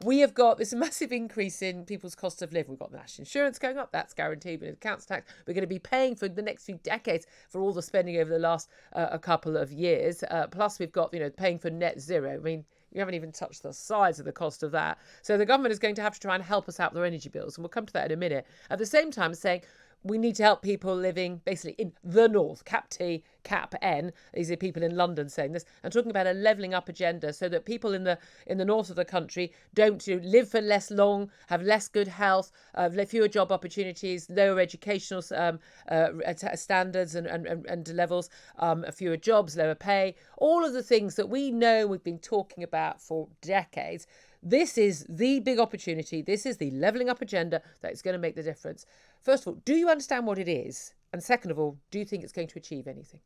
We have got this massive increase in people's cost of living. We've got the national insurance going up, that's guaranteed, but the council tax, we're going to be paying for the next few decades for all the spending over the last a couple of years. Plus, we've got, paying for net zero. I mean, you haven't even touched the size of the cost of that. So the government is going to have to try and help us out with their energy bills. And we'll come to that in a minute. At the same time, saying we need to help people living basically in the north, cap T, cap N. These are people in London saying this, and talking about a levelling up agenda so that people in the north of the country don't live for less long, have less good health, fewer job opportunities, lower educational standards and levels, fewer jobs, lower pay, all of the things that we know we've been talking about for decades. This is the big opportunity. This is the levelling up agenda that is going to make the difference. First of all, do you understand what it is? And second of all, do you think it's going to achieve anything?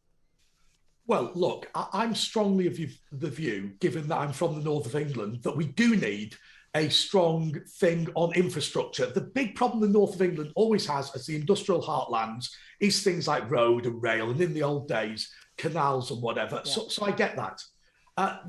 Well, look, I'm strongly of the view, given that I'm from the north of England, that we do need a strong thing on infrastructure. The big problem the north of England always has as the industrial heartlands is things like road and rail, and in the old days, canals and whatever. Yeah. So I get that.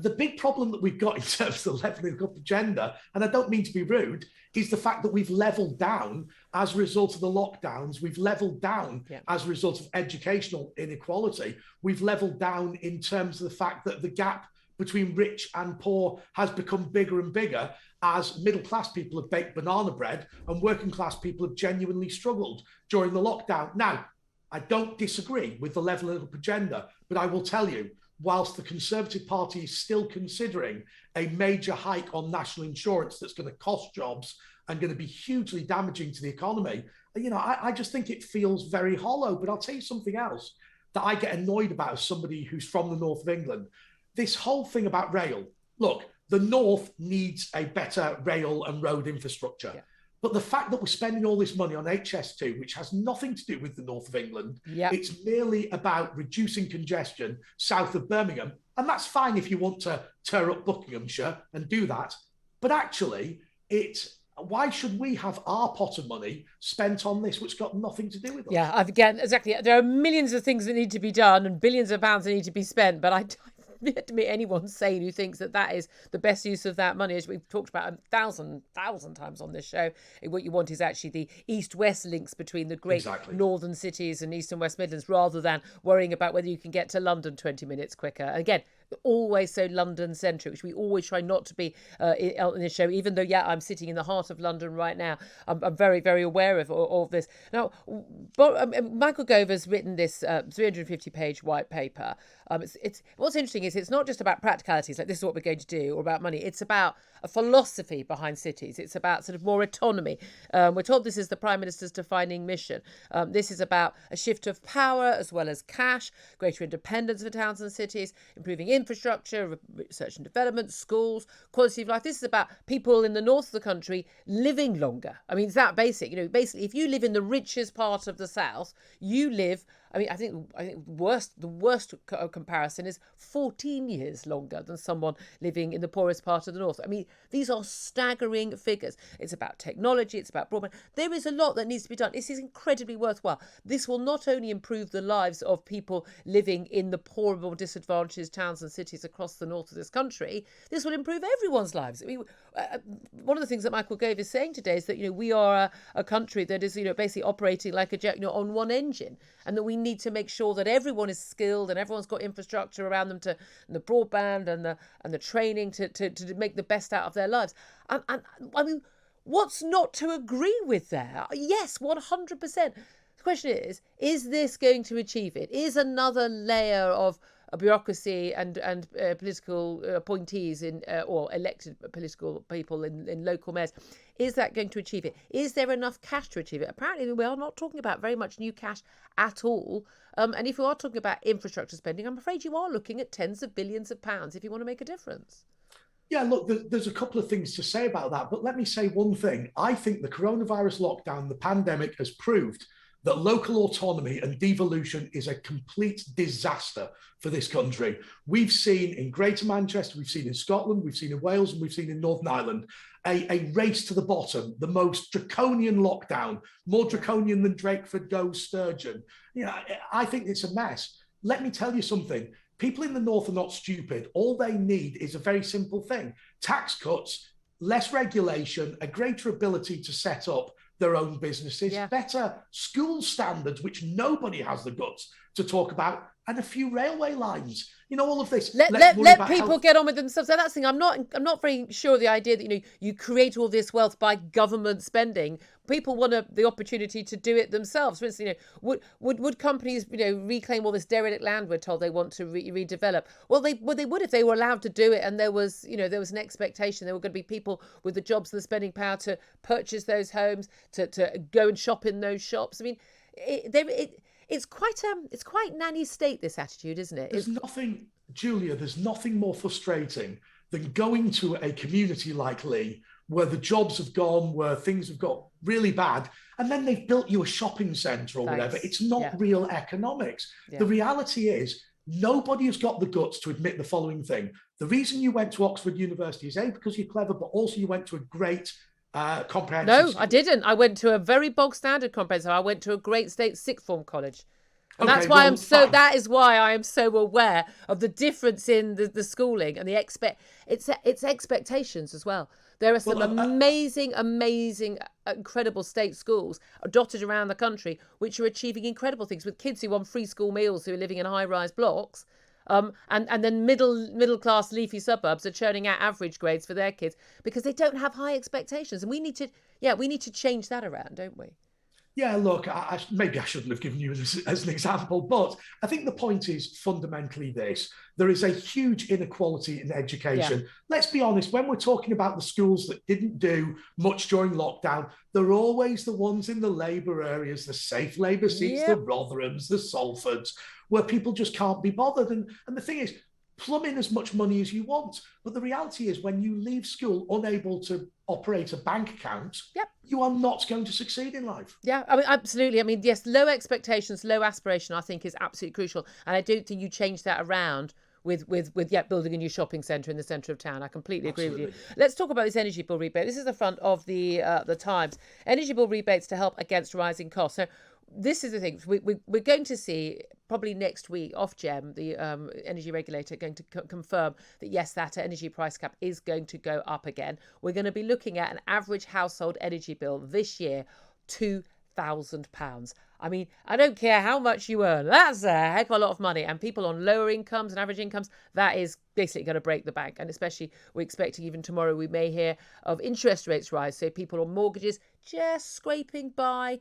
The big problem that we've got in terms of the levelling up agenda, and I don't mean to be rude, is the fact that we've levelled down as a result of the lockdowns. We've levelled down as a result of educational inequality. We've levelled down in terms of the fact that the gap between rich and poor has become bigger and bigger as middle-class people have baked banana bread and working-class people have genuinely struggled during the lockdown. Now, I don't disagree with the levelling up agenda, but I will tell you, whilst the Conservative Party is still considering a major hike on national insurance that's going to cost jobs and going to be hugely damaging to the economy, I just think it feels very hollow. But I'll tell you something else that I get annoyed about as somebody who's from the north of England. This whole thing about rail. Look, the north needs a better rail and road infrastructure. Yeah. But the fact that we're spending all this money on HS2, which has nothing to do with the north of England, it's merely about reducing congestion south of Birmingham. And that's fine if you want to tear up Buckinghamshire and do that. But actually, why should we have our pot of money spent on this, which got nothing to do with us? Yeah, again, exactly. There are millions of things that need to be done and billions of pounds that need to be spent. But I yet to meet anyone sane who thinks that is the best use of that money. As we've talked about 1,000 times on this show, what you want is actually the east-west links between the great northern cities and east and west Midlands, rather than worrying about whether you can get to London 20 minutes quicker. Again, always so London-centric, which we always try not to be in this show, even though, I'm sitting in the heart of London right now. I'm very, very aware of this. Now, Michael Gove has written this 350-page white paper. It's what's interesting is it's not just about practicalities, like this is what we're going to do, or about money. It's about a philosophy behind cities. It's about sort of more autonomy. We're told this is the Prime Minister's defining mission. This is about a shift of power as well as cash, greater independence for towns and cities, improving infrastructure, research and development, schools, quality of life. This is about people in the north of the country living longer. I mean, it's that basic. Basically, if you live in the richest part of the south, you live. I think the worst comparison is 14 years longer than someone living in the poorest part of the north. I mean, these are staggering figures. It's about technology. It's about broadband. There is a lot that needs to be done. This is incredibly worthwhile. This will not only improve the lives of people living in the poorer, more disadvantaged towns and cities across the north of this country. This will improve everyone's lives. I mean, one of the things that Michael Gove is saying today is that we are a country that is basically operating like a jet on one engine, and that we need to make sure that everyone is skilled and everyone's got infrastructure around them and the broadband and the training to make the best out of their lives. And I mean, what's not to agree with there? Yes, 100%. The question is this going to achieve it? Is another layer of bureaucracy and political appointees or elected political people in local mayors, is that going to achieve it? Is there enough cash to achieve it? Apparently, we are not talking about very much new cash at all. And if you are talking about infrastructure spending, I'm afraid you are looking at tens of billions of pounds if you want to make a difference. Yeah, look, there's a couple of things to say about that. But let me say one thing. I think the coronavirus lockdown, the pandemic, has proved that local autonomy and devolution is a complete disaster for this country. We've seen in Greater Manchester, we've seen in Scotland, we've seen in Wales, and we've seen in Northern Ireland, a race to the bottom, the most draconian lockdown, more draconian than Drakeford goes Sturgeon. I think it's a mess. Let me tell you something. People in the north are not stupid. All they need is a very simple thing. Tax cuts, less regulation, a greater ability to set up their own businesses, better school standards, which nobody has the guts to talk about, and a few railway lines. You know, all of this. Let people get on with themselves. So that's the thing. I'm not very sure of the idea that, you know, you create all this wealth by government spending. People want the opportunity to do it themselves. For instance, you know, would companies, you know, reclaim all this derelict land we're told they want to redevelop? Well, they would if they were allowed to do it, and there was an expectation there were going to be people with the jobs and the spending power to purchase those homes, to go and shop in those shops. I mean, it's quite nanny state, this attitude, isn't it? There's nothing, Julia, there's nothing more frustrating than going to a community like Lee where the jobs have gone, where things have got really bad, and then they've built you a shopping centre or whatever. It's not real economics. The reality is nobody has got the guts to admit the following thing. The reason you went to Oxford University is A, because you're clever, but also you went to a great comprehensive school. I didn't. I went to a very bog standard comprehensive. I went to a great state sixth form college. And that's why that is why I am so aware of the difference in the schooling and it's expectations as well. There are some amazing, incredible state schools dotted around the country which are achieving incredible things with kids who want free school meals, who are living in high-rise blocks. And then middle class leafy suburbs are churning out average grades for their kids because they don't have high expectations. And we need to change that around, don't we? Yeah, look, maybe I shouldn't have given you as an example, but I think the point is fundamentally this. There is a huge inequality in education. Yeah. Let's be honest, when we're talking about the schools that didn't do much during lockdown, they're always the ones in the labour areas, the safe labour seats, the Rotherhams, the Salfords, where people just can't be bothered. And the thing is, plumb in as much money as you want. But the reality is when you leave school unable to operate a bank account, you are not going to succeed in life. Yeah, I mean, absolutely. I mean, yes, low expectations, low aspiration, I think is absolutely crucial. And I don't think you change that around with building a new shopping centre in the centre of town. I completely agree with you. Let's talk about this energy bill rebate. This is the front of the Times. Energy bill rebates to help against rising costs. So this is the thing. We're going to see probably next week, Ofgem, the energy regulator, going to confirm that, yes, that energy price cap is going to go up again. We're going to be looking at an average household energy bill this year, £2,000. I mean, I don't care how much you earn. That's a heck of a lot of money. And people on lower incomes and average incomes, that is basically going to break the bank. And especially we're expecting even tomorrow we may hear of interest rates rise. So people on mortgages just scraping by,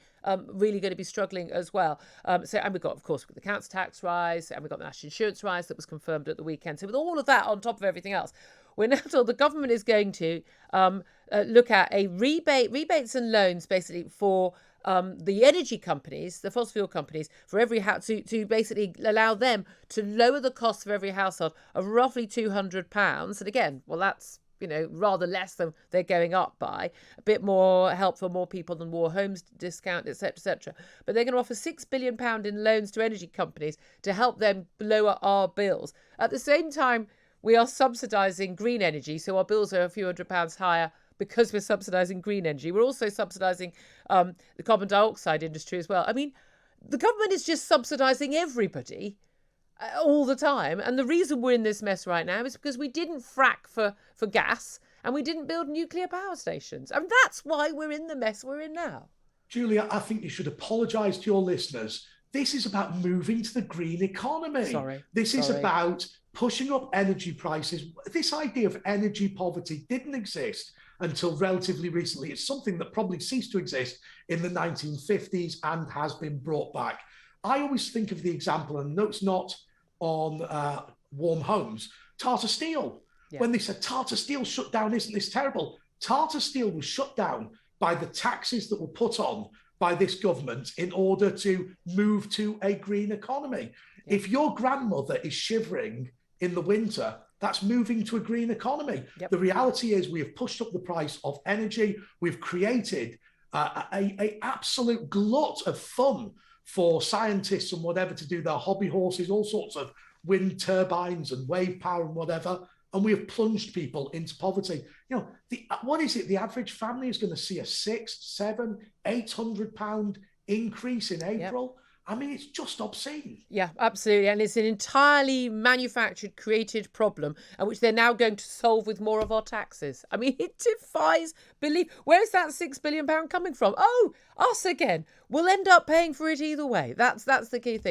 really going to be struggling as well. And we've got, of course, the council tax rise, and we've got the national insurance rise that was confirmed at the weekend. So with all of that on top of everything else, we're now told the government is going to look at a rebates and loans basically for the energy companies, the fossil fuel companies, for every house to basically allow them to lower the cost of every household of roughly £200. And again, well, that's, you know, rather less than they're going up by. A bit more help for more people than War Homes discount, etc., etc. But they're going to offer £6 billion in loans to energy companies to help them lower our bills. At the same time, we are subsidising green energy, so our bills are a few £100 higher because we're subsidising green energy. We're also subsidising the carbon dioxide industry as well. I mean, the government is just subsidising everybody all the time. And the reason we're in this mess right now is because we didn't frack for gas and we didn't build nuclear power stations. And that's why we're in the mess we're in now. Julia, I think you should apologise to your listeners. This is about moving to the green economy. This is about pushing up energy prices. This idea of energy poverty didn't exist until relatively recently. It's something that probably ceased to exist in the 1950s and has been brought back. I always think of the example, and no, it's not on Warm Homes, Tata Steel. Yeah. When they said Tata Steel shut down, isn't this terrible? Tata Steel was shut down by the taxes that were put on by this government in order to move to a green economy. Yeah. If your grandmother is shivering in the winter, that's moving to a green economy. Yep. The reality is we have pushed up the price of energy. We've created a absolute glut of fun for scientists and whatever to do their hobby horses, all sorts of wind turbines and wave power and whatever. And we have plunged people into poverty. You know, what is it? The average family is going to see a £600, £700, £800 increase in April. Yep. I mean, it's just obscene. Yeah, absolutely. And it's an entirely manufactured, created problem, and which they're now going to solve with more of our taxes. I mean, it defies belief. Where's that £6 billion coming from? Oh, us again. We'll end up paying for it either way. That's the key thing.